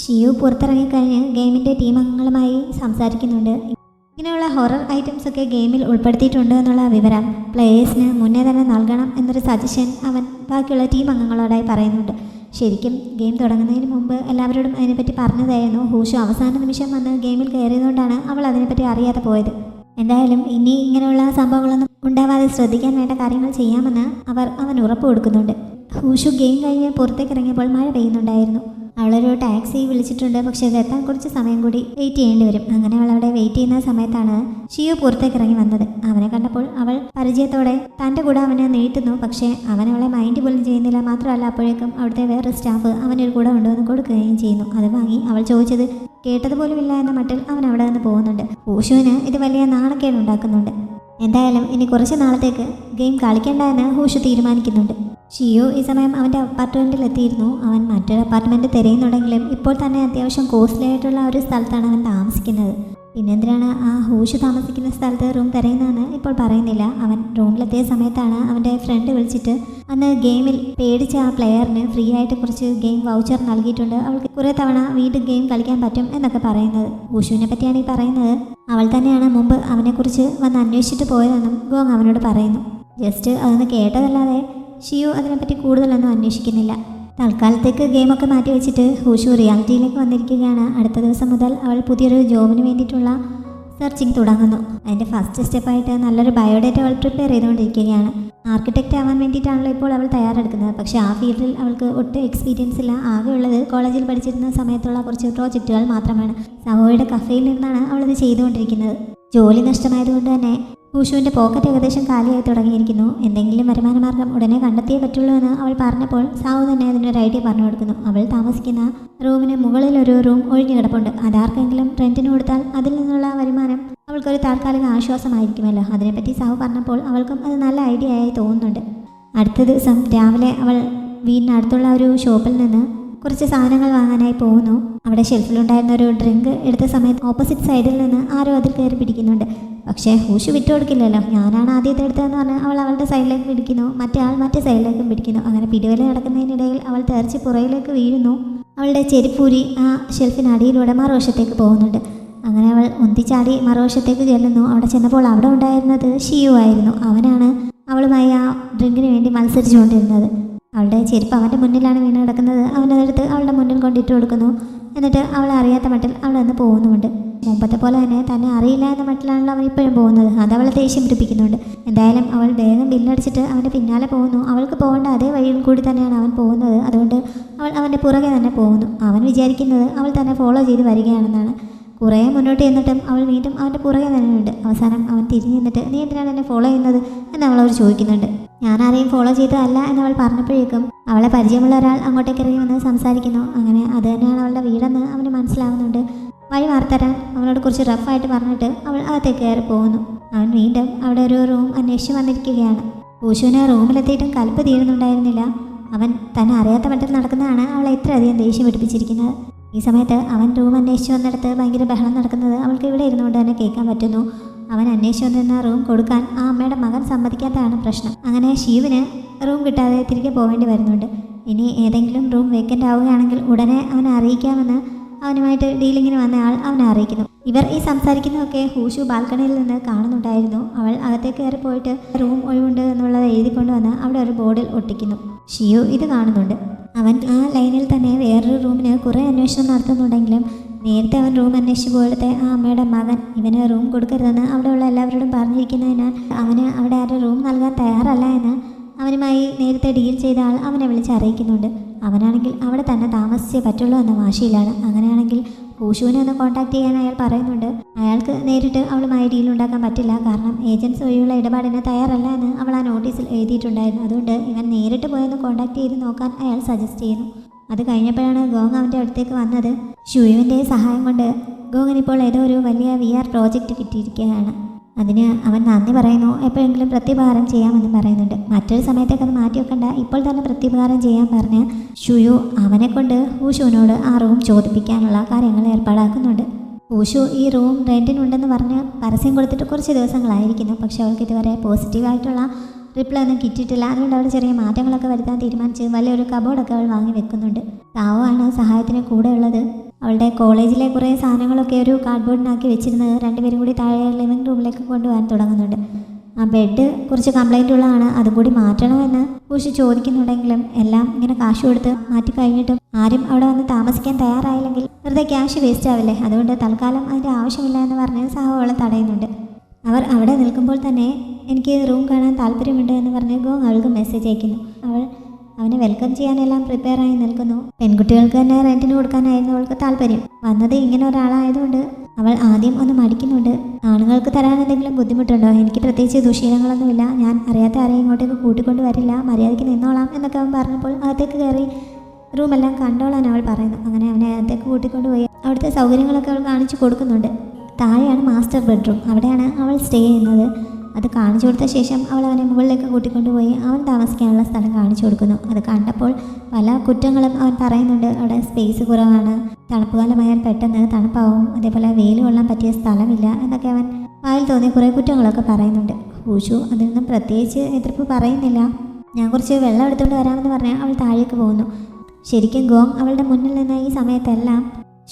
See you പുറത്തിറങ്ങിക്കഴിഞ്ഞ് ഗെയിമിൻ്റെ team അംഗങ്ങളുമായി സംസാരിക്കുന്നുണ്ട്. ഇങ്ങനെയുള്ള ഹൊറർ ഐറ്റംസ് ഒക്കെ ഗെയിമിൽ ഉൾപ്പെടുത്തിയിട്ടുണ്ട് എന്നുള്ള വിവരം പ്ലേയേഴ്സിന് മുന്നേ തന്നെ നൽകണം എന്നൊരു സജഷൻ അവൻ ബാക്കിയുള്ള ടീം അംഗങ്ങളോടായി പറയുന്നുണ്ട്. ശരിക്കും ഗെയിം തുടങ്ങുന്നതിന് മുമ്പ് എല്ലാവരോടും അതിനെപ്പറ്റി പറഞ്ഞതായിരുന്നു. ഹൂഷു അവസാന നിമിഷം വന്ന് ഗെയിമിൽ കയറിയതുകൊണ്ടാണ് അവൾ അതിനെപ്പറ്റി അറിയാതെ പോയത്. എന്തായാലും ഇനി ഇങ്ങനെയുള്ള സംഭവങ്ങളൊന്നും ഉണ്ടാവാതെ ശ്രദ്ധിക്കാൻ വേണ്ട കാര്യങ്ങൾ ചെയ്യാമെന്ന് അവൻ ഉറപ്പ് കൊടുക്കുന്നുണ്ട്. ഹൂഷു ഗെയിം കഴിഞ്ഞ് പുറത്തേക്ക് ഇറങ്ങിയപ്പോൾ മഴ പെയ്യുന്നുണ്ടായിരുന്നു. അവളൊരു ടാക്സി വിളിച്ചിട്ടുണ്ട്. പക്ഷേ അതെത്താൻ കുറച്ച് സമയം കൂടി വെയിറ്റ് ചെയ്യേണ്ടി വരും. അങ്ങനെ അവൾ അവിടെ വെയിറ്റ് ചെയ്യുന്ന സമയത്താണ് ഷിയു പുറത്തേക്ക് ഇറങ്ങി വന്നത്. അവനെ കണ്ടപ്പോൾ അവൾ പരിചയത്തോടെ തൻ്റെ കൂടെ അവനെ നീട്ടുന്നു. പക്ഷേ അവൻ അവളെ മൈൻഡ് പോലും ചെയ്യുന്നില്ല. മാത്രമല്ല അപ്പോഴേക്കും അവിടുത്തെ വേറൊരു സ്റ്റാഫ് അവനൊരു കൂടെ കൊണ്ടുവന്ന് കൊടുക്കുകയും ചെയ്യുന്നു. അത് വാങ്ങി അവൾ ചോദിച്ചത് കേട്ടതുപോലുമില്ല എന്ന മട്ടിൽ അവൻ അവിടെ നിന്ന് പോകുന്നുണ്ട്. ഹൂഷുവിന് ഇത് വലിയ നാണക്കേട് ഉണ്ടാക്കുന്നുണ്ട്. എന്തായാലും ഇനി കുറച്ച് നാളത്തേക്ക് ഗെയിം കളിക്കേണ്ട എന്ന് ഹൂഷു തീരുമാനിക്കുന്നുണ്ട്. ഷിയു ഈ സമയം അവൻ്റെ അപ്പാർട്ട്മെൻറ്റിൽ എത്തിയിരുന്നു. അവൻ മറ്റൊരു അപ്പാർട്ട്മെൻറ്റ് തിരയുന്നുണ്ടെങ്കിലും ഇപ്പോൾ തന്നെ അത്യാവശ്യം കോസ്റ്റ്ലി ആയിട്ടുള്ള ഒരു സ്ഥലത്താണ് അവൻ താമസിക്കുന്നത്. പിന്നെന്തിനാണ് ആ ഹൂഷു താമസിക്കുന്ന സ്ഥലത്ത് റൂം തിരയുന്നതെന്ന് ഇപ്പോൾ പറയുന്നില്ല. അവൻ റൂമിലെത്തിയ സമയത്താണ് അവൻ്റെ ഫ്രണ്ട് വിളിച്ചിട്ട് അന്ന് ഗെയിമിൽ പേടിച്ച ആ പ്ലെയറിന് ഫ്രീ ആയിട്ട് കുറച്ച് ഗെയിം വൗച്ചർ നൽകിയിട്ടുണ്ട്, അവൾക്ക് കുറേ തവണ വീണ്ടും ഗെയിം കളിക്കാൻ പറ്റും എന്നൊക്കെ പറയുന്നത്. ഹൂഷുവിനെ പറ്റിയാണ് ഈ പറയുന്നത്. അവൾ തന്നെയാണ് മുമ്പ് അവനെക്കുറിച്ച് വന്ന് അന്വേഷിച്ചിട്ട് പോയതെന്നും ഗോങ് അവനോട് പറയുന്നു. ജസ്റ്റ് അതൊന്ന് കേട്ടതല്ലാതെ ഷിയു അതിനെപ്പറ്റി കൂടുതലൊന്നും അന്വേഷിക്കുന്നില്ല. തൽക്കാലത്തേക്ക് ഗെയിമൊക്കെ മാറ്റി വെച്ചിട്ട് ഹൂഷു റിയാലിറ്റിയിലേക്ക് വന്നിരിക്കുകയാണ്. അടുത്ത ദിവസം മുതൽ അവൾ പുതിയൊരു ജോബിന് വേണ്ടിയിട്ടുള്ള സെർച്ചിങ് തുടങ്ങുന്നു. അതിൻ്റെ ഫസ്റ്റ് സ്റ്റെപ്പായിട്ട് നല്ലൊരു ബയോഡേറ്റ അവൾ പ്രിപ്പയർ ചെയ്തുകൊണ്ടിരിക്കുകയാണ്. ആർക്കിടെക്റ്റ് ആവാൻ വേണ്ടിയിട്ടാണല്ലോ ഇപ്പോൾ അവൾ തയ്യാറെടുക്കുന്നത്. പക്ഷേ ആ ഫീൽഡിൽ അവൾക്ക് ഒട്ടും എക്സ്പീരിയൻസ് ഇല്ല. ആകെയുള്ളത് കോളേജിൽ പഠിച്ചിരുന്ന സമയത്തുള്ള കുറച്ച് പ്രോജക്റ്റുകൾ മാത്രമാണ്. സഹോയുടെ കഫേയിൽ നിന്നാണ് അവളിത് ചെയ്തുകൊണ്ടിരിക്കുന്നത്. ജോലി നഷ്ടമായതുകൊണ്ട് തന്നെ ഹൂഷുവിൻ്റെ പോക്കറ്റ് ഏകദേശം കാലിയായി തുടങ്ങിയിരിക്കുന്നു. എന്തെങ്കിലും വരുമാന മാർഗം ഉടനെ കണ്ടെത്തിയേ പറ്റുള്ളൂ എന്ന് അവൾ പറഞ്ഞപ്പോൾ സാവു തന്നെ അതിനൊരു ഐഡിയ പറഞ്ഞു കൊടുക്കുന്നു. അവൾ താമസിക്കുന്ന റൂമിന് മുകളിൽ ഒരു റൂം ഒഴിഞ്ഞു കിടപ്പുണ്ട്. അതാർക്കെങ്കിലും റെൻറ്റിന് കൊടുത്താൽ അതിൽ നിന്നുള്ള വരുമാനം അവൾക്കൊരു താൽക്കാലിക ആശ്വാസമായിരിക്കുമല്ലോ. അതിനെപ്പറ്റി സാവു പറഞ്ഞപ്പോൾ അവൾക്കും അത് നല്ല ഐഡിയ ആയി തോന്നുന്നുണ്ട്. അടുത്ത ദിവസം രാവിലെ അവൾ വീടിനടുത്തുള്ള ഒരു ഷോപ്പിൽ നിന്ന് കുറച്ച് സാധനങ്ങൾ വാങ്ങാനായി പോകുന്നു. അവിടെ ഷെൽഫിലുണ്ടായിരുന്ന ഒരു ഡ്രിങ്ക് എടുത്ത സമയത്ത് ഓപ്പോസിറ്റ് സൈഡിൽ നിന്ന് ആരോ അതിൽ കയറി പിടിക്കുന്നുണ്ട്. പക്ഷേ ഹൂഷു വിട്ടുകൊടുക്കില്ലല്ലോ. ഞാനാണ് ആദ്യത്തെ എടുത്തതെന്ന് പറഞ്ഞാൽ അവൾ അവളുടെ സൈഡിലേക്ക് പിടിക്കുന്നു, മറ്റേ ആൾ മറ്റേ സൈഡിലേക്കും പിടിക്കുന്നു. അങ്ങനെ പിടിവലി നടക്കുന്നതിനിടയിൽ അവൾ തെറിച്ച് പുറയിലേക്ക് വീഴുന്നു. അവളുടെ ചെരിപ്പൂരി ആ ഷെൽഫിനടിയിലൂടെ മറുവശത്തേക്ക് പോകുന്നുണ്ട്. അങ്ങനെ അവൾ ഒന്തിച്ചാടി മറുവശത്തേക്ക് ചെല്ലുന്നു. അവിടെ ചെന്നപ്പോൾ അവിടെ ഉണ്ടായിരുന്നത് ഷിയു ആയിരുന്നു. അവനാണ് അവളുമായി ആ ഡ്രിങ്കിന് വേണ്ടി മത്സരിച്ചുകൊണ്ടിരുന്നത്. അവളുടെ ചെരുപ്പ് അവൻ്റെ മുന്നിലാണ് വീണ് കിടക്കുന്നത്. അവനതെടുത്ത് അവളുടെ മുന്നിൽ കൊണ്ടിട്ട് കൊടുക്കുന്നു. എന്നിട്ട് അവൾ അറിയാത്ത മട്ടിൽ അവിടെ നിന്ന് പോകുന്നുമുണ്ട്. മുമ്പത്തെ പോലെ തന്നെ അറിയില്ല എന്ന മട്ടിലാണല്ലോ അവൻ ഇപ്പോഴും പോകുന്നത്. അത് അവളെ ദേഷ്യം പിടിപ്പിക്കുന്നുണ്ട്. എന്തായാലും അവൾ വേഗം ബില്ലടിച്ചിട്ട് അവൻ്റെ പിന്നാലെ പോകുന്നു. അവൾക്ക് പോകേണ്ട അതേ വഴിയിൽ കൂടി തന്നെയാണ് അവൻ പോകുന്നത്. അതുകൊണ്ട് അവൾ അവൻ്റെ പുറകെ തന്നെ പോകുന്നു. അവൻ വിചാരിക്കുന്നത് അവൾ തന്നെ ഫോളോ ചെയ്ത് വരികയാണെന്നാണ്. കുറേ മുന്നോട്ട് ചെന്നിട്ടും അവൾ വീണ്ടും അവൻ്റെ പുറകെ തന്നെയുണ്ട്. അവസാനം അവൻ തിരിഞ്ഞു നിന്നിട്ട് നീ എന്തിനാണ് എന്നെ ഫോളോ ചെയ്യുന്നത് എന്ന് അവളോട് ചോദിക്കുന്നുണ്ട്. ഞാൻ ആരെയും ഫോളോ ചെയ്തതല്ല എന്നവൾ പറഞ്ഞപ്പോഴേക്കും അവളെ പരിചയമുള്ള ഒരാൾ അങ്ങോട്ടേക്ക് ഇറങ്ങി വന്ന് സംസാരിക്കുന്നു. അങ്ങനെ അത് തന്നെയാണ് അവളുടെ വീടെന്ന് അവന് മനസ്സിലാവുന്നുണ്ട്. വഴി മാറിത്തരാൻ അവനോട് കുറച്ച് റഫായിട്ട് പറഞ്ഞിട്ട് അവൾ അകത്തേക്ക് കയറി പോകുന്നു. അവൻ വീണ്ടും അവിടെ ഒരു റൂം അന്വേഷിച്ച് വന്നിരിക്കുകയാണ്. ഹൂഷുവിന് റൂമിലെത്തിയിട്ടും കൽപ്പ് തീരുന്നുണ്ടായിരുന്നില്ല. അവൻ തന്നെ അറിയാത്ത മട്ടിൽ നടക്കുന്നതാണ് അവളെ ഇത്രയധികം ദേഷ്യം പിടിപ്പിച്ചിരിക്കുന്നത്. ഈ സമയത്ത് അവൻ റൂം അന്വേഷിച്ച് വന്നിടത്ത് ഭയങ്കര ബഹളം നടക്കുന്നത് അവൾക്ക് ഇവിടെ ഇരുന്നുകൊണ്ട് തന്നെ കേൾക്കാൻ പറ്റുന്നു. അവൻ അന്വേഷിച്ച് വന്നിരുന്ന റൂം കൊടുക്കാൻ ആ അമ്മയുടെ മകൻ സമ്മതിക്കാത്തതാണ് പ്രശ്നം. അങ്ങനെ ഷീവിന് റൂം കിട്ടാതെ തിരികെ പോവേണ്ടി വരുന്നുണ്ട്. ഇനി ഏതെങ്കിലും റൂം വേക്കൻ്റ് ആവുകയാണെങ്കിൽ ഉടനെ അവനെ അറിയിക്കാമെന്ന് അവനുമായിട്ട് ഡീലിങ്ങിന് വന്ന ആൾ അവനെ അറിയിക്കുന്നു. ഇവർ ഈ സംസാരിക്കുന്നതൊക്കെ ഹൂഷു ബാൽക്കണിയിൽ നിന്ന് കാണുന്നുണ്ടായിരുന്നു. അവൾ അകത്തേക്ക് കയറി പോയിട്ട് റൂം ഒഴിവുണ്ട് എന്നുള്ളത് എഴുതിക്കൊണ്ട് വന്ന് അവിടെ ഒരു ബോർഡിൽ ഒട്ടിക്കുന്നു. ഷിയു ഇത് കാണുന്നുണ്ട്. അവൻ ആ ലൈനിൽ തന്നെ വേറൊരു റൂമിന് കുറേ അന്വേഷണം നടത്തുന്നുണ്ടെങ്കിലും നേരത്തെ അവൻ റൂം അന്വേഷിച്ച് പോയിടത്തെ ആ അമ്മയുടെ മകൻ ഇവന് റൂം കൊടുക്കരുതെന്ന് അവിടെയുള്ള എല്ലാവരോടും പറഞ്ഞിരിക്കുന്നതിനാൽ അവന് അവിടെ ആരും റൂം നൽകാൻ തയ്യാറല്ല എന്ന് അവനുമായി നേരത്തെ ഡീൽ ചെയ്ത ആൾ അവനെ വിളിച്ച് അറിയിക്കുന്നുണ്ട്. അവനാണെങ്കിൽ അവിടെ തന്നെ താമസിച്ചേ പറ്റുള്ളൂ എന്ന വാശിയിലാണ്. അങ്ങനെയാണെങ്കിൽ ഹൂഷുവിനെ ഒന്ന് കോൺടാക്ട് ചെയ്യാൻ അയാൾ പറയുന്നുണ്ട്. അയാൾക്ക് നേരിട്ട് അവളുമായി ഡീൽ ഉണ്ടാക്കാൻ പറ്റില്ല, കാരണം ഏജൻസ് വഴിയുള്ള ഇടപാടിന് തയ്യാറല്ല എന്ന് അവൾ ആ നോട്ടീസിൽ എഴുതിയിട്ടുണ്ടായിരുന്നു. അതുകൊണ്ട് ഇവൻ നേരിട്ട് പോയൊന്ന് കോൺടാക്ട് ചെയ്ത് നോക്കാൻ അയാൾ സജസ്റ്റ് ചെയ്യുന്നു. അത് കഴിഞ്ഞപ്പോഴാണ് ഗോങ് അവൻ്റെ അടുത്തേക്ക് വന്നത്. ഷുയുവിൻ്റെ സഹായം കൊണ്ട് ഗോങ്ങിനിപ്പോൾ ഏതോ ഒരു വലിയ VR പ്രോജക്റ്റ് കിട്ടിയിരിക്കുകയാണ്. അതിന് അവൻ നന്ദി പറയുന്നു. എപ്പോഴെങ്കിലും പ്രത്യുപകാരം ചെയ്യാമെന്ന് പറയുന്നുണ്ട്. മറ്റൊരു സമയത്തേക്ക് അത് മാറ്റി വെക്കണ്ട, ഇപ്പോൾ തന്നെ പ്രത്യുപകാരം ചെയ്യാൻ പറഞ്ഞ് ഷുയു അവനെ കൊണ്ട് ഹൂഷുവിനോട് ആ റൂം ചോദിപ്പിക്കാനുള്ള കാര്യങ്ങൾ ഏർപ്പാടാക്കുന്നുണ്ട്. ഹൂഷു ഈ റൂം റെൻറ്റിനുണ്ടെന്ന് പറഞ്ഞ് പരസ്യം കൊടുത്തിട്ട് കുറച്ച് ദിവസങ്ങളായിരിക്കുന്നു. പക്ഷെ അവൾക്ക് ഇതുവരെ പോസിറ്റീവായിട്ടുള്ള റിപ്ലൈ ഒന്നും കിട്ടിയിട്ടില്ല. അതുകൊണ്ട് അവിടെ ചെറിയ മാറ്റങ്ങളൊക്കെ വരുത്താൻ തീരുമാനിച്ച് വലിയൊരു കബോർഡൊക്കെ അവൾ വാങ്ങി വെക്കുന്നുണ്ട്. സാവു ആണ് സഹായത്തിന് കൂടെ ഉള്ളത്. അവളുടെ കോളേജിലെ കുറേ സാധനങ്ങളൊക്കെ ഒരു കാർഡ്ബോർഡിനാക്കി വെച്ചിരുന്നത് രണ്ടുപേരും കൂടി താഴെ ലിവിംഗ് റൂമിലേക്ക് കൊണ്ടുപോകാൻ തുടങ്ങുന്നുണ്ട്. ആ ബെഡ് കുറച്ച് കംപ്ലൈൻ്റ് ഉള്ളതാണ്, അതും കൂടി മാറ്റണമെന്ന് ഉഷ ചോദിക്കുന്നുണ്ടെങ്കിലും എല്ലാം ഇങ്ങനെ കാശ് കൊടുത്ത് മാറ്റി കഴിഞ്ഞിട്ടും ആരും അവിടെ വന്ന് താമസിക്കാൻ തയ്യാറായില്ലെങ്കിൽ വെറുതെ ക്യാഷ് വേസ്റ്റ് ആവില്ലേ, അതുകൊണ്ട് തൽക്കാലം അതിൻ്റെ ആവശ്യമില്ല എന്ന് പറഞ്ഞ് സാഹു അവളെ തടയുന്നുണ്ട്. അവർ അവിടെ നിൽക്കുമ്പോൾ തന്നെ എനിക്ക് റൂം കാണാൻ താല്പര്യമുണ്ട് എന്ന് പറഞ്ഞ് ഗോങ് അവൾക്ക് മെസ്സേജ് അയക്കുന്നു. അവൾ അവനെ വെൽക്കം ചെയ്യാനെല്ലാം പ്രിപ്പയർ ആയി നിൽക്കുന്നു. പെൺകുട്ടികൾക്ക് തന്നെ റെൻറ്റിന് കൊടുക്കാനായിരുന്നു അവൾക്ക് താല്പര്യം. വന്നത് ഇങ്ങനെ ഒരാളായതുകൊണ്ട് അവൾ ആദ്യം ഒന്ന് മടിക്കുന്നുണ്ട്. ആണുങ്ങൾക്ക് തരാൻ എന്തെങ്കിലും ബുദ്ധിമുട്ടുണ്ടോ? എനിക്ക് പ്രത്യേകിച്ച് ദുശീലങ്ങളൊന്നുമില്ല, ഞാൻ അറിയാത്ത ആരെയും ഇങ്ങോട്ടേക്ക് കൂട്ടിക്കൊണ്ട് വരില്ല, മര്യാദയ്ക്ക് നിന്നോളാം എന്നൊക്കെ അവൻ പറഞ്ഞപ്പോൾ അകത്തേക്ക് കയറി റൂമെല്ലാം കണ്ടോളാൻ അവൾ പറയുന്നു. അങ്ങനെ അവനെ അകത്തേക്ക് കൂട്ടിക്കൊണ്ട് പോയി അവിടുത്തെ സൗകര്യങ്ങളൊക്കെ അവൾ കാണിച്ചു കൊടുക്കുന്നുണ്ട്. താഴെയാണ് മാസ്റ്റർ ബെഡ്റൂം, അവിടെയാണ് അവൾ സ്റ്റേ ചെയ്യുന്നത്. അത് കാണിച്ചു കൊടുത്ത ശേഷം അവൾ അവനെ മുകളിലേക്ക് കൂട്ടിക്കൊണ്ടുപോയി അവൻ താമസിക്കാനുള്ള സ്ഥലം കാണിച്ചു കൊടുക്കുന്നു. അത് കണ്ടപ്പോൾ പല കുറ്റങ്ങളും അവൻ പറയുന്നുണ്ട്. അവിടെ സ്പേസ് കുറവാണ്, തണുപ്പ് കാലമായാൽ പെട്ടെന്ന് തണുപ്പാവും, അതേപോലെ വെയിൽ കൊള്ളാൻ പറ്റിയ സ്ഥലമില്ല എന്നൊക്കെ അവൻ വായിൽ തോന്നിയ കുറേ കുറ്റങ്ങളൊക്കെ പറയുന്നുണ്ട്. ഊഷു അതിനൊന്നും പ്രത്യേകിച്ച് എതിർപ്പ് പറയുന്നില്ല. ഞാൻ കുറച്ച് വെള്ളം എടുത്തുകൊണ്ട് വരാമെന്ന് പറഞ്ഞാൽ അവൾ താഴേക്ക് പോകുന്നു. ശരിക്കും ഗോങ് അവളുടെ മുന്നിൽ നിന്ന് ഈ സമയത്തെല്ലാം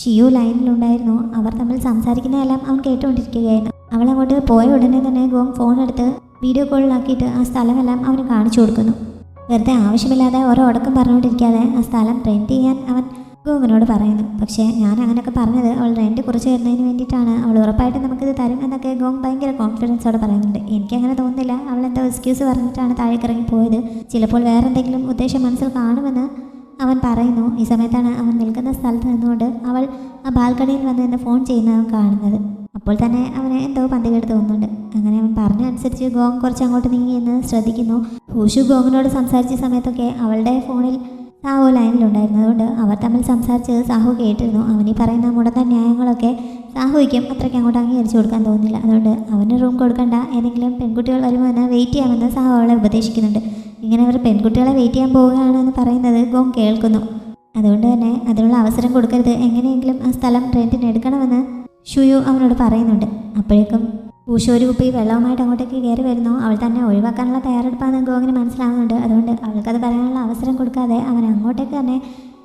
ഷിയു ലൈനിലുണ്ടായിരുന്നു. അവർ തമ്മിൽ സംസാരിക്കുന്നതെല്ലാം അവൻ കേട്ടുകൊണ്ടിരിക്കുകയായിരുന്നു. അവൾ അങ്ങോട്ട് പോയ ഉടനെ തന്നെ ഗോങ് ഫോൺ എടുത്ത് വീഡിയോ കോളിലാക്കിയിട്ട് ആ സ്ഥലമെല്ലാം അവന് കാണിച്ചു കൊടുക്കുന്നു. വെറുതെ ആവശ്യമില്ലാതെ ഓരോ ഉടക്കം പറഞ്ഞുകൊണ്ടിരിക്കാതെ ആ സ്ഥലം റെൻറ്റ് ചെയ്യാൻ അവൻ ഗോങ്ങിനോട് പറയുന്നു. പക്ഷേ ഞാൻ അങ്ങനെയൊക്കെ പറഞ്ഞത് അവൾ റെൻറ്റ് കുറച്ച് തരുന്നതിന് വേണ്ടിയിട്ടാണ്, അവൾ ഉറപ്പായിട്ട് നമുക്കിത് തരും എന്നൊക്കെ ഗോങ് ഭയങ്കര കോൺഫിഡൻസോടെ പറയുന്നുണ്ട്. എനിക്കങ്ങനെ തോന്നുന്നില്ല, അവൾ എന്തോ എക്സ്ക്യൂസ് പറഞ്ഞിട്ടാണ് താഴേക്ക് ഇറങ്ങി പോയത്, ചിലപ്പോൾ വേറെ എന്തെങ്കിലും ഉദ്ദേശം മനസ്സിൽ കാണുമെന്ന് അവൻ പറയുന്നു. ഈ സമയത്താണ് അവൻ നിൽക്കുന്ന സ്ഥലത്ത് നിന്നുകൊണ്ട് അവൾ ആ ബാൽക്കണിയിൽ വന്ന് നിന്ന് ഫോൺ ചെയ്യുന്നവൻ കാണുന്നത്. അപ്പോൾ തന്നെ അവന് എന്തോ പന്തികേട് തോന്നുന്നുണ്ട്. അങ്ങനെ അവൻ പറഞ്ഞ അനുസരിച്ച് ഗോങ് കുറച്ച് അങ്ങോട്ട് നീങ്ങിയെന്ന് ശ്രദ്ധിക്കുന്നു. ഹൂഷു ഗോങ്ങിനോട് സംസാരിച്ച സമയത്തൊക്കെ അവളുടെ ഫോണിൽ സാഹു ലൈനിലുണ്ടായിരുന്നതുകൊണ്ട് അവർ തമ്മിൽ സംസാരിച്ചത് സാഹു കേട്ടിരുന്നു. അവനീ പറയുന്ന മുടന്ന ന്യായങ്ങളൊക്കെ സാഹുവിക്കും അത്രയ്ക്ക് അങ്ങോട്ട് അംഗീകരിച്ചു കൊടുക്കാൻ തോന്നുന്നില്ല. അതുകൊണ്ട് അവന് റൂം കൊടുക്കണ്ട, ഏതെങ്കിലും പെൺകുട്ടികൾ വരുമോ എന്ന് വെയിറ്റ് ചെയ്യാമെന്ന് സാഹു അവളെ ഉപദേശിക്കുന്നുണ്ട്. ഇങ്ങനെ അവർ പെൺകുട്ടികളെ വെയിറ്റ് ചെയ്യാൻ പോവുകയാണെന്ന് പറയുന്നത് ഗോങ് കേൾക്കുന്നു. അതുകൊണ്ട് തന്നെ അതിനുള്ള അവസരം കൊടുക്കരുത്, എങ്ങനെയെങ്കിലും ആ സ്ഥലം റെൻറ്റിന് എടുക്കണമെന്ന് ഷുയു അവനോട് പറയുന്നുണ്ട്. അപ്പോഴേക്കും ഊഷു ഒരു കുപ്പി വെള്ളവുമായിട്ട് അങ്ങോട്ടേക്ക് കയറി വരുന്നു. അവൾ തന്നെ ഒഴിവാക്കാനുള്ള തയ്യാറെടുപ്പാണെന്ന് ഗോങ്ങിന് മനസ്സിലാവുന്നുണ്ട്. അതുകൊണ്ട് അവൾക്കത് പറയാനുള്ള അവസരം കൊടുക്കാതെ അവൻ അങ്ങോട്ടേക്ക് തന്നെ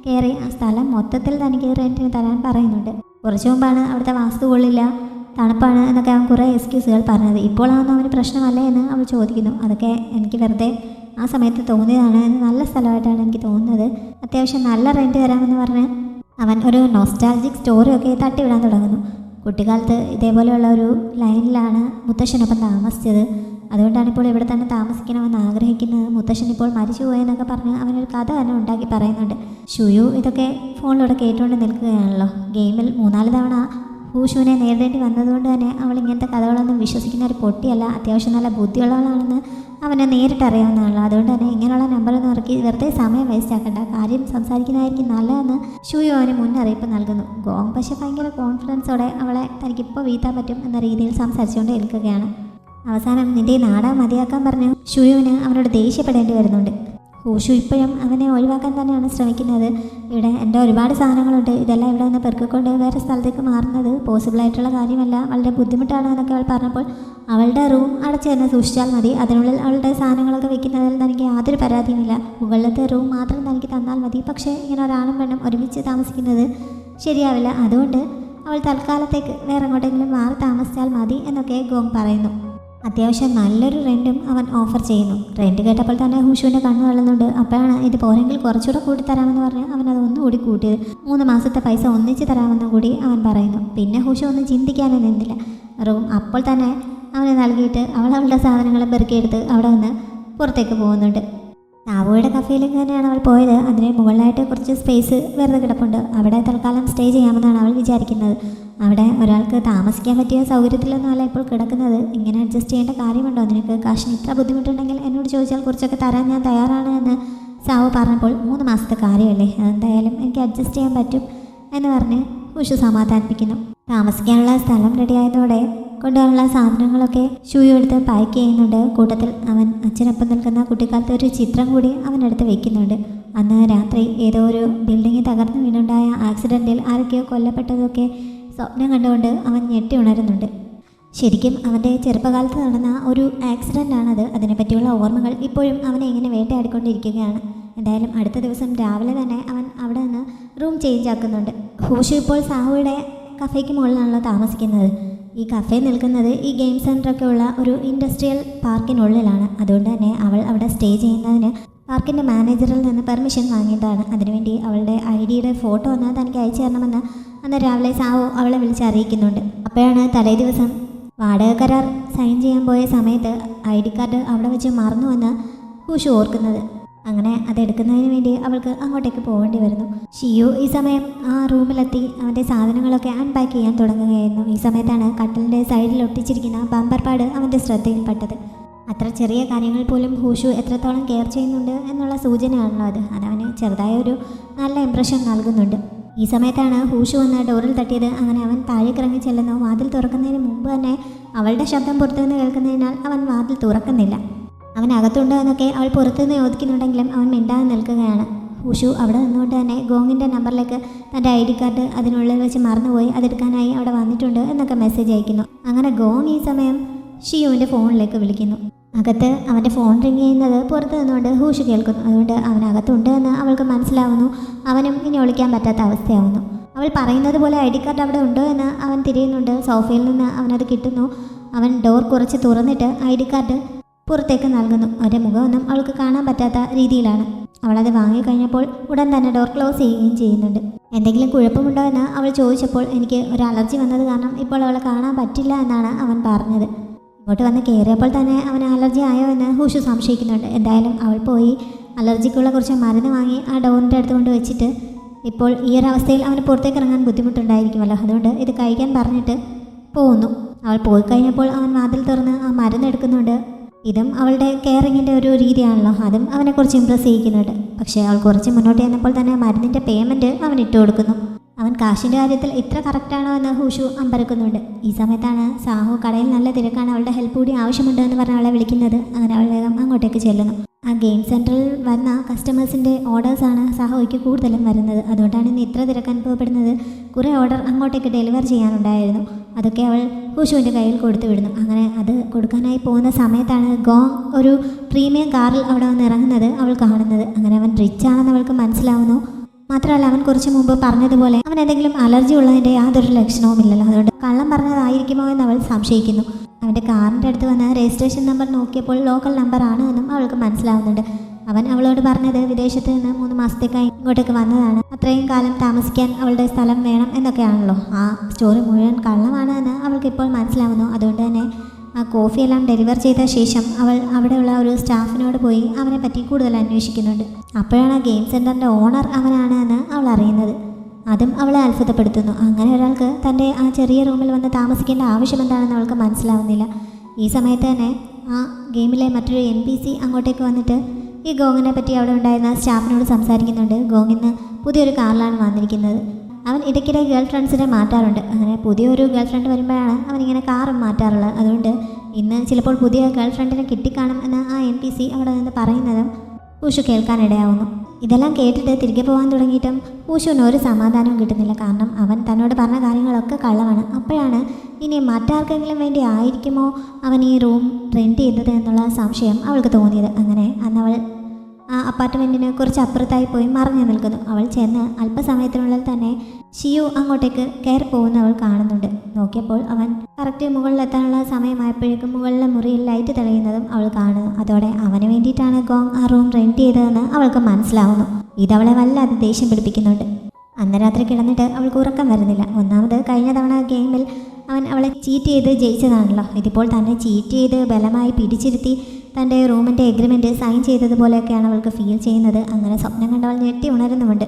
കയറി ആ സ്ഥലം മൊത്തത്തിൽ തനിക്ക് റെൻറ്റിന് തരാൻ പറയുന്നുണ്ട്. കുറച്ചു മുമ്പാണ് അവിടുത്തെ വാസ്തു കൊള്ളില്ല, തണുപ്പാണ് എന്നൊക്കെ അവൻ കുറേ എക്സ്ക്യൂസുകൾ പറഞ്ഞത്. ഇപ്പോഴാണെന്ന് അവന് പ്രശ്നമല്ലേ എന്ന് അവൾ ചോദിക്കുന്നു. അതൊക്കെ എനിക്ക് വെറുതെ ആ സമയത്ത് തോന്നിയതാണ്, നല്ല സ്ഥലമായിട്ടാണ് എനിക്ക് തോന്നുന്നത്, അത്യാവശ്യം നല്ല റെൻറ്റ് തരാമെന്ന് പറഞ്ഞ് അവൻ ഒരു നൊസ്റ്റാൾജിക് സ്റ്റോറിയൊക്കെ തട്ടിവിടാൻ തുടങ്ങുന്നു. കുട്ടിക്കാലത്ത് ഇതേപോലെയുള്ള ഒരു ലൈനിലാണ് മുത്തശ്ശനൊപ്പം താമസിച്ചത്, അതുകൊണ്ടാണ് ഇപ്പോൾ ഇവിടെ തന്നെ താമസിക്കണമെന്ന് ആഗ്രഹിക്കുന്നത്, മുത്തശ്ശൻ ഇപ്പോൾ മരിച്ചു പോയെന്നൊക്കെ പറഞ്ഞ് അവനൊരു കഥ തന്നെ ഉണ്ടാക്കി പറയുന്നുണ്ട്. ഷുയു ഇതൊക്കെ ഫോണിലൂടെ കേട്ടുകൊണ്ട് നിൽക്കുകയാണല്ലോ. ഗെയിമിൽ 3-4 തവണ ഹൂഷുവിനെ നേരിടേണ്ടി വന്നതുകൊണ്ട് തന്നെ അവൾ ഇങ്ങനത്തെ കഥകളൊന്നും വിശ്വസിക്കുന്ന ഒരു പൊട്ടിയല്ല, അത്യാവശ്യം നല്ല ബുദ്ധിയുള്ളവളാണെന്ന് അവനെ നേരിട്ടറിയാവുന്നതാണല്ലോ. അതുകൊണ്ട് തന്നെ ഇങ്ങനെയുള്ള നമ്പറൊന്നും ഇറക്കി വെറുതെ സമയം വേസ്റ്റ് ആക്കണ്ട, കാര്യം സംസാരിക്കുന്നതായിരിക്കും നല്ലതെന്ന് ഷുയു അവന് മുന്നറിയിപ്പ് നൽകുന്നു. ഗോങ് പക്ഷേ ഭയങ്കര കോൺഫിഡൻസോടെ അവളെ തനിക്കിപ്പോൾ വീഴ്ത്താൻ പറ്റും എന്ന രീതിയിൽ സംസാരിച്ചുകൊണ്ട് നിൽക്കുകയാണ്. അവസാനം നിന്റെ നാടകം മതിയാക്കാൻ പറഞ്ഞ് ഷുയുവിന് അവനോട് ദേഷ്യപ്പെടേണ്ടി വരുന്നുണ്ട്. ഹൂഷു ഇപ്പോഴും അവനെ ഒഴിവാക്കാൻ തന്നെയാണ് ശ്രമിക്കുന്നത്. ഇവിടെ എൻ്റെ ഒരുപാട് സാധനങ്ങളുണ്ട്, ഇതെല്ലാം ഇവിടെ നിന്ന് പെറുക്കിക്കൊണ്ട് വേറെ സ്ഥലത്തേക്ക് മാറുന്നത് പോസിബിളായിട്ടുള്ള കാര്യമല്ല, വളരെ ബുദ്ധിമുട്ടാണ് എന്നൊക്കെ അവൾ പറഞ്ഞപ്പോൾ അവളുടെ റൂം അടച്ചു തന്നെ സൂക്ഷിച്ചാൽ മതി, അതിനുള്ളിൽ അവളുടെ സാധനങ്ങളൊക്കെ വെക്കുന്നതിൽ തനിക്ക് യാതൊരു പരാതിയുമില്ല, മുകളിലത്തെ റൂം മാത്രം തനിക്ക് തന്നാൽ മതി, പക്ഷേ ഇങ്ങനെ ഒരാണും പെണ്ണും ഒരുമിച്ച് താമസിക്കുന്നത് ശരിയാവില്ല, അതുകൊണ്ട് അവൾ തൽക്കാലത്തേക്ക് വേറെ എങ്ങോട്ടെങ്കിലും മാറി താമസിച്ചാൽ മതി എന്നൊക്കെ ഗോങ് പറയുന്നു. അത്യാവശ്യം നല്ലൊരു റെൻറ്റും അവൻ ഓഫർ ചെയ്യുന്നു. റെൻറ്റ് കേട്ടപ്പോൾ തന്നെ ഹൂഷുവിൻ്റെ കണ്ണ് തള്ളുന്നുണ്ട്. അപ്പോഴാണ് ഇത് പോരെങ്കിൽ കുറച്ചുകൂടെ കൂട്ടി തരാമെന്ന് പറഞ്ഞ് അവനത് ഒന്നുകൂടി കൂട്ടിയത്. 3 മാസത്തെ പൈസ ഒന്നിച്ച് തരാമെന്നും കൂടി അവൻ പറയുന്നു. പിന്നെ ഹൂഷു ഒന്നും ചിന്തിക്കാനും നിന്നില്ല. റൂം അപ്പോൾ തന്നെ അവന് നൽകിയിട്ട് അവളുടെ സാധനങ്ങളും പെറുക്കിയെടുത്ത് അവിടെ നിന്ന് പുറത്തേക്ക് പോകുന്നുണ്ട്. സാവുയുടെ കഫേയിലേക്ക് തന്നെയാണ് അവൾ പോയത്. അതിന് മുകളിലായിട്ട് കുറച്ച് സ്പേസ് വെറുതെ കിടപ്പുണ്ട്, അവിടെ തൽക്കാലം സ്റ്റേ ചെയ്യാമെന്നാണ് അവൾ വിചാരിക്കുന്നത്. അവിടെ ഒരാൾക്ക് താമസിക്കാൻ പറ്റിയ സൗകര്യത്തിലൊന്നുമല്ല ഇപ്പോൾ കിടക്കുന്നത്. ഇങ്ങനെ അഡ്ജസ്റ്റ് ചെയ്യേണ്ട കാര്യമുണ്ടോ? നിനക്ക് കാശിന് ഇത്ര ബുദ്ധിമുട്ടുണ്ടെങ്കിൽ എന്നോട് ചോദിച്ചാൽ കുറച്ചൊക്കെ തരാൻ ഞാൻ തയ്യാറാണ് എന്ന് സാവു പറഞ്ഞപ്പോൾ 3 മാസത്തെ കാര്യമല്ലേ, അതെന്തായാലും എനിക്ക് അഡ്ജസ്റ്റ് ചെയ്യാൻ പറ്റും എന്ന് പറഞ്ഞ് ഹൂഷു സമാധാനിപ്പിക്കുന്നു. താമസിക്കാനുള്ള സ്ഥലം റെഡിയായതോടെ കൊണ്ടുപോകാനുള്ള സാധനങ്ങളൊക്കെ ഷൂയു എടുത്ത് പാക്ക് ചെയ്യുന്നുണ്ട്. കൂട്ടത്തിൽ അവൻ അച്ഛനൊപ്പം നിൽക്കുന്ന കുട്ടിക്കാലത്തെ ഒരു ചിത്രം കൂടി അവനെടുത്ത് വെക്കുന്നുണ്ട്. അന്ന് രാത്രി ഏതോ ഒരു ബിൽഡിംഗ് തകർന്നു വീണുണ്ടായ ആക്സിഡൻറ്റിൽ ആരൊക്കെയോ കൊല്ലപ്പെട്ടതൊക്കെ സ്വപ്നം കണ്ടുകൊണ്ട് അവൻ ഞെട്ടി ഉണരുന്നുണ്ട്. ശരിക്കും അവൻ്റെ ചെറുപ്പകാലത്ത് നടന്ന ഒരു ആക്സിഡൻ്റാണത്. അതിനെപ്പറ്റിയുള്ള ഓർമ്മകൾ ഇപ്പോഴും അവനെ ഇങ്ങനെ വേട്ടയാടിക്കൊണ്ടിരിക്കുകയാണ്. എന്തായാലും അടുത്ത ദിവസം രാവിലെ തന്നെ അവൻ അവിടെ നിന്ന് റൂം ചേഞ്ച് ആക്കുന്നുണ്ട്. ഹൂഷു ഇപ്പോൾ സാഹുയുടെ കഫേക്ക് മുകളിലാണല്ലോ താമസിക്കുന്നത്. ഈ കഫേ നിൽക്കുന്നത് ഈ ഗെയിം സെൻ്ററൊക്കെ ഉള്ള ഒരു ഇൻഡസ്ട്രിയൽ പാർക്കിനുള്ളിലാണ്. അതുകൊണ്ട് തന്നെ അവൾ അവിടെ സ്റ്റേ ചെയ്യുന്നതിന് പാർക്കിൻ്റെ മാനേജറിൽ നിന്ന് പെർമിഷൻ വാങ്ങിയതാണ്. അതിനുവേണ്ടി അവളുടെ ID-യുടെ ഫോട്ടോ ഒന്ന് തനിക്ക് അയച്ചു തരണമെന്ന് അന്ന് രാവിലെ സാഹു അവളെ വിളിച്ച് അറിയിക്കുന്നുണ്ട്. അപ്പോഴാണ് തലേ ദിവസം വാടക കരാർ സൈൻ ചെയ്യാൻ പോയ സമയത്ത് ID കാർഡ് അവിടെ വെച്ച് മറന്നുവെന്ന് ഹൂഷു ഓർക്കുന്നത്. അങ്ങനെ അതെടുക്കുന്നതിന് വേണ്ടി അവൾക്ക് അങ്ങോട്ടേക്ക് പോകേണ്ടി വരുന്നു. ഷിയു ഈ സമയം ആ റൂമിലെത്തി അവൻ്റെ സാധനങ്ങളൊക്കെ അൺപാക്ക് ചെയ്യാൻ തുടങ്ങുകയായിരുന്നു. ഈ സമയത്താണ് കട്ടിലിൻ്റെ സൈഡിൽ ഒട്ടിച്ചിരിക്കുന്ന ബമ്പർ പാഡ് അവൻ്റെ ശ്രദ്ധയിൽപ്പെട്ടത്. അത്ര ചെറിയ കാര്യങ്ങൾ പോലും ഹൂഷു എത്രത്തോളം കെയർ ചെയ്യുന്നുണ്ട് എന്നുള്ള സൂചനയാണല്ലോ അത്. അതവന് ചെറുതായ ഒരു നല്ല ഇംപ്രഷൻ നൽകുന്നുണ്ട്. ഈ സമയത്താണ് ഹൂഷു വന്ന് ഡോറിൽ തട്ടിയത്. അങ്ങനെ അവൻ താഴേക്ക് ഇറങ്ങി ചെല്ലുന്നു. വാതിൽ തുറക്കുന്നതിന് മുമ്പ് തന്നെ അവളുടെ ശബ്ദം പുറത്തുനിന്ന് കേൾക്കുന്നതിനാൽ അവൻ വാതിൽ തുറക്കുന്നില്ല. അവൻ അകത്തുണ്ട് എന്നൊക്കെ അവൾ പുറത്തുനിന്ന് ചോദിക്കുന്നുണ്ടെങ്കിലും അവൻ മിണ്ടാതെ നിൽക്കുകയാണ്. ഹൂഷു അവിടെ നിന്നുകൊണ്ട് തന്നെ ഗോങ്ങിൻ്റെ നമ്പറിലേക്ക് തൻ്റെ ID കാർഡ് അതിനുള്ളിൽ വെച്ച് മറന്നുപോയി അതെടുക്കാനായി അവിടെ വന്നിട്ടുണ്ട് എന്നൊക്കെ മെസ്സേജ് അയക്കുന്നു. അങ്ങനെ ഗോങ് ഈ സമയം ഷിയുവിൻ്റെ ഫോണിലേക്ക് വിളിക്കുന്നു. അകത്ത് അവൻ്റെ ഫോൺ റിങ് ചെയ്യുന്നത് പുറത്ത് നിന്നുകൊണ്ട് ഹൂഷു കേൾക്കുന്നു. അതുകൊണ്ട് അവൻ അകത്തുണ്ട് എന്ന് അവൾക്ക് മനസ്സിലാവുന്നു. അവനും ഇനി ഒളിക്കാൻ പറ്റാത്ത അവസ്ഥയാവുന്നു. അവൾ പറയുന്നത് പോലെ ID കാർഡ് അവിടെ ഉണ്ടോ എന്ന് അവൻ തിരയുന്നുണ്ട്. സോഫയിൽ നിന്ന് അവനത് കിട്ടുന്നു. അവൻ ഡോർ കുറച്ച് തുറന്നിട്ട് ID കാർഡ് പുറത്തേക്ക് നൽകുന്നു. അവൻ്റെ മുഖമൊന്നും അവൾക്ക് കാണാൻ പറ്റാത്ത രീതിയിലാണ്. അവളത് വാങ്ങിക്കഴിഞ്ഞപ്പോൾ ഉടൻ തന്നെ ഡോർ ക്ലോസ് ചെയ്യുകയും ചെയ്യുന്നുണ്ട്. എന്തെങ്കിലും കുഴപ്പമുണ്ടോ എന്ന് അവൾ ചോദിച്ചപ്പോൾ എനിക്ക് ഒരു അലർജി വന്നത് കാരണം ഇപ്പോൾ അവളെ കാണാൻ പറ്റില്ല എന്നാണ് അവൻ പറഞ്ഞത്. ഇങ്ങോട്ട് വന്ന് കയറിയപ്പോൾ തന്നെ അവന് അലർജി ആയോ എന്ന് ഹൂഷു സംശയിക്കുന്നുണ്ട്. എന്തായാലും അവൾ പോയി അലർജിക്കുള്ള കുറച്ച് മരുന്ന് വാങ്ങി ആ ഡോറിൻ്റെ അടുത്ത് കൊണ്ട് വെച്ചിട്ട് ഇപ്പോൾ ഈ ഒരു അവസ്ഥയിൽ അവന് പുറത്തേക്ക് ഇറങ്ങാൻ ബുദ്ധിമുട്ടുണ്ടായിരിക്കുമല്ലോ, അതുകൊണ്ട് ഇത് കഴിക്കാൻ പറഞ്ഞിട്ട് പോകുന്നു. അവൾ പോയി കഴിഞ്ഞപ്പോൾ അവൻ വാതിൽ തുറന്ന് ആ മരുന്ന് എടുക്കുന്നുണ്ട്. ഇതും അവളുടെ കെയറിങ്ങിൻ്റെ ഒരു രീതിയാണല്ലോ. അതും അവനെക്കുറിച്ച് ഇമ്പ്രസ് ചെയ്യിക്കുന്നുണ്ട്. പക്ഷേ അവൾ കുറച്ച് മുന്നോട്ട് ചെന്നപ്പോൾ തന്നെ മരുന്നിൻ്റെ പേയ്മെൻറ്റ് അവൻ ഇട്ട് കൊടുക്കുന്നു. അവൻ കാശിൻ്റെ കാര്യത്തിൽ ഇത്ര കറക്റ്റാണോ എന്ന് ഹൂഷു അമ്പരക്കുന്നുണ്ട്. ഈ സമയത്താണ് സാഹു കടയിൽ നല്ല തിരക്കാണ്, അവളുടെ ഹെൽപ്പ് കൂടി ആവശ്യമുണ്ട് എന്ന് പറഞ്ഞ് അവളെ വിളിക്കുന്നത്. അങ്ങനെ അവൾ വേഗം അങ്ങോട്ടേക്ക് ചെല്ലുന്നു. ആ ഗെയിം സെൻറ്ററിൽ വന്ന കസ്റ്റമേഴ്സിൻ്റെ ഓർഡേഴ്സാണ് സാഹുയ്ക്ക് കൂടുതലും വരുന്നത്. അതുകൊണ്ടാണ് ഇന്ന് ഇത്ര തിരക്ക് അനുഭവപ്പെടുന്നത്. കുറേ ഓർഡർ അങ്ങോട്ടേക്ക് ഡെലിവർ ചെയ്യാനുണ്ടായിരുന്നു. അതൊക്കെ അവൾ ഹൂഷുവിൻ്റെ കയ്യിൽ കൊടുത്തു വിടുന്നു. അങ്ങനെ അത് കൊടുക്കാനായി പോകുന്ന സമയത്താണ് ഗോങ് ഒരു പ്രീമിയം കാറിൽ അവിടെ വന്ന് ഇറങ്ങുന്നത് അവൾ കാണുന്നത്. അങ്ങനെ അവൻ റിച്ച് ആണെന്ന് അവൾക്ക് മനസ്സിലാവുന്നു. മാത്രമല്ല അവൻ കുറച്ച് മുമ്പ് പറഞ്ഞതുപോലെ അവൻ എന്തെങ്കിലും അലർജി ഉള്ളതിൻ്റെ യാതൊരു ലക്ഷണവുമില്ലല്ലോ. അതുകൊണ്ട് കള്ളം പറഞ്ഞതായിരിക്കുമോ എന്ന് അവൾ സംശയിക്കുന്നു. അവൻ്റെ കാറിൻ്റെ അടുത്ത് വന്ന് രജിസ്ട്രേഷൻ നമ്പർ നോക്കിയപ്പോൾ ലോക്കൽ നമ്പർ ആണ് എന്നും അവൾക്ക് മനസ്സിലാവുന്നുണ്ട്. അവൻ അവളോട് പറഞ്ഞത് വിദേശത്ത് നിന്ന് 3 മാസത്തേക്കായി ഇങ്ങോട്ടേക്ക് വന്നതാണ്, അത്രയും കാലം താമസിക്കാൻ അവളുടെ സ്ഥലം വേണം എന്നൊക്കെയാണല്ലോ. ആ സ്റ്റോറി മുഴുവൻ കള്ളമാണ് എന്ന് അവൾക്ക് ഇപ്പോൾ മനസ്സിലാവുന്നു. അതുകൊണ്ട് തന്നെ ആ കോഫിയെല്ലാം ഡെലിവർ ചെയ്ത ശേഷം അവൾ അവിടെയുള്ള ഒരു സ്റ്റാഫിനോട് പോയി അവനെ പറ്റി കൂടുതൽ അന്വേഷിക്കുന്നുണ്ട്. അപ്പോഴാണ് ആ ഗെയിം സെൻറ്ററിൻ്റെ ഓണർ അവനാണ് എന്ന് അവൾ അറിയുന്നത്. അതും അവളെ അത്ഭുതപ്പെടുത്തുന്നു. അങ്ങനെ ഒരാൾക്ക് തൻ്റെ ആ ചെറിയ റൂമിൽ വന്ന് താമസിക്കേണ്ട ആവശ്യം എന്താണെന്ന് അവൾക്ക് മനസ്സിലാവുന്നില്ല. ഈ സമയത്ത് തന്നെ ആ ഗെയിമിലെ മറ്റൊരു NPC അങ്ങോട്ടേക്ക് വന്നിട്ട് ഈ ഗോങ്ങിനെ പറ്റി അവിടെ ഉണ്ടായിരുന്ന സ്റ്റാഫിനോട് സംസാരിക്കുന്നുണ്ട്. ഗോങ് ഇന്ന് പുതിയൊരു കാറിലാണ് വന്നിരിക്കുന്നത്. അവൻ ഇടയ്ക്കിടെ ഗേൾ ഫ്രണ്ട്സിനെ മാറ്റാറുണ്ട്. അങ്ങനെ പുതിയൊരു ഗേൾ ഫ്രണ്ട് വരുമ്പോഴാണ് അവനിങ്ങനെ കാറും മാറ്റാറുള്ളത്. അതുകൊണ്ട് ഇന്ന് ചിലപ്പോൾ പുതിയ ഗേൾ ഫ്രണ്ടിനെ കിട്ടിക്കാണും എന്ന് ആ NPC അവിടെ നിന്ന് പറയുന്നതും ഹൂഷു കേൾക്കാനിടയാവുന്നു. ഇതെല്ലാം കേട്ടിട്ട് തിരികെ പോകാൻ തുടങ്ങിയിട്ടും ഹൂഷുവിന് ഒരു സമാധാനവും കിട്ടുന്നില്ല. കാരണം അവൻ തന്നോട് പറഞ്ഞ കാര്യങ്ങളൊക്കെ കള്ളമാണ്. അപ്പോഴാണ് ഇനി മറ്റാർക്കെങ്കിലും വേണ്ടി ആയിരിക്കുമോ അവൻ ഈ റൂം റെൻറ്റ് ചെയ്തത് എന്നുള്ള സംശയം അവൾക്ക് തോന്നിയത്. അങ്ങനെ അന്നവൾ ആ അപ്പാർട്ട്മെൻറ്റിന് കുറച്ച് അപ്പുറത്തായി പോയി മറഞ്ഞു നിൽക്കുന്നു. അവൾ ചെന്ന് അല്പസമയത്തിനുള്ളിൽ തന്നെ ഷിയു അങ്ങോട്ടേക്ക് കയറി പോകുന്ന അവൾ കാണുന്നുണ്ട്. നോക്കിയപ്പോൾ അവൻ കറക്റ്റ് മുകളിലെത്താനുള്ള സമയമായപ്പോഴേക്കും മുകളിലെ മുറിയിൽ ലൈറ്റ് തെളിയുന്നതും അവൾ കാണുന്നു. അതോടെ അവന് വേണ്ടിയിട്ടാണ് ഗോങ് ആ റൂം റെൻറ്റ് ചെയ്തതെന്ന് അവൾക്ക് മനസ്സിലാവുന്നു. ഇതവളെ വല്ലാതെ ദേഷ്യം പിടിപ്പിക്കുന്നുണ്ട്. അന്ന് രാത്രി കിടന്നിട്ട് അവൾക്ക് ഉറക്കം വരുന്നില്ല. ഒന്നാമത് കഴിഞ്ഞ തവണ ഗെയിമിൽ അവൻ അവളെ ചീറ്റ് ചെയ്ത് ജയിച്ചതാണല്ലോ. ഇതിപ്പോൾ തന്നെ ചീറ്റ് ചെയ്ത് ബലമായി പിടിച്ചിരുത്തി തൻ്റെ റൂമിൻ്റെ എഗ്രിമെൻറ്റ് സൈൻ ചെയ്തതുപോലെയൊക്കെയാണ് അവൾക്ക് ഫീൽ ചെയ്യുന്നത്. അങ്ങനെ സ്വപ്നം കണ്ടവൾ ഞെട്ടി ഉണരുന്നുമുണ്ട്.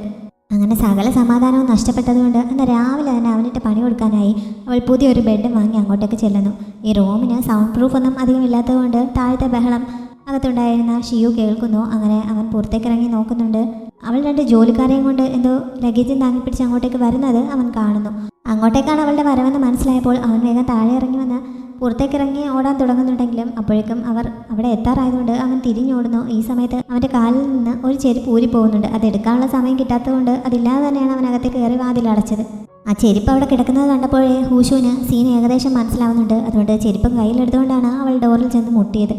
അങ്ങനെ സകല സമാധാനവും നഷ്ടപ്പെട്ടതുകൊണ്ട് അന്ന് രാവിലെ തന്നെ അവനിട്ട് പണി കൊടുക്കാനായി അവൾ പുതിയൊരു ബെഡ് വാങ്ങി അങ്ങോട്ടേക്ക് ചെല്ലുന്നു. ഈ റൂമിന് സൗണ്ട് പ്രൂഫ് ഒന്നും അധികം ഇല്ലാത്തതുകൊണ്ട് താഴത്തെ ബഹളം അകത്തുണ്ടായിരുന്ന ഷിയു കേൾക്കുന്നു. അങ്ങനെ അവൻ പുറത്തേക്ക് ഇറങ്ങി നോക്കുന്നുണ്ട്. അവൾ 2 ജോലിക്കാരെയും കൊണ്ട് എന്തോ ലഗേജും താങ്ങിപ്പിടിച്ച് അങ്ങോട്ടേക്ക് വരുന്നത് അവൻ കാണുന്നു. അങ്ങോട്ടേക്കാണ് അവളുടെ വരവെന്ന് മനസ്സിലായപ്പോൾ അവൻ വേഗം താഴെ ഇറങ്ങി വന്ന് പുറത്തേക്കിറങ്ങി ഓടാൻ തുടങ്ങുന്നുണ്ടെങ്കിലും അപ്പോഴേക്കും അവർ അവിടെ എത്താറായതുകൊണ്ട് അവൻ തിരിഞ്ഞോടുന്നു. ഈ സമയത്ത് അവൻ്റെ കാലിൽ നിന്ന് ഒരു ചെരുപ്പ് ഊരിപ്പോകുന്നുണ്ട്. അതെടുക്കാനുള്ള സമയം കിട്ടാത്തതുകൊണ്ട് അതില്ലാതെ തന്നെയാണ് അവൻ അകത്തേക്ക് കയറി വാതിലടച്ചത്. ആ ചെരുപ്പ് അവിടെ കിടക്കുന്നത് കണ്ടപ്പോഴേ ഹൂഷുവിന് സീൻ ഏകദേശം മനസ്സിലാവുന്നുണ്ട്. അതുകൊണ്ട് ചെരുപ്പും കയ്യിലെടുത്തുകൊണ്ടാണ് അവൾ ഡോറിൽ ചെന്ന് മുട്ടിയത്.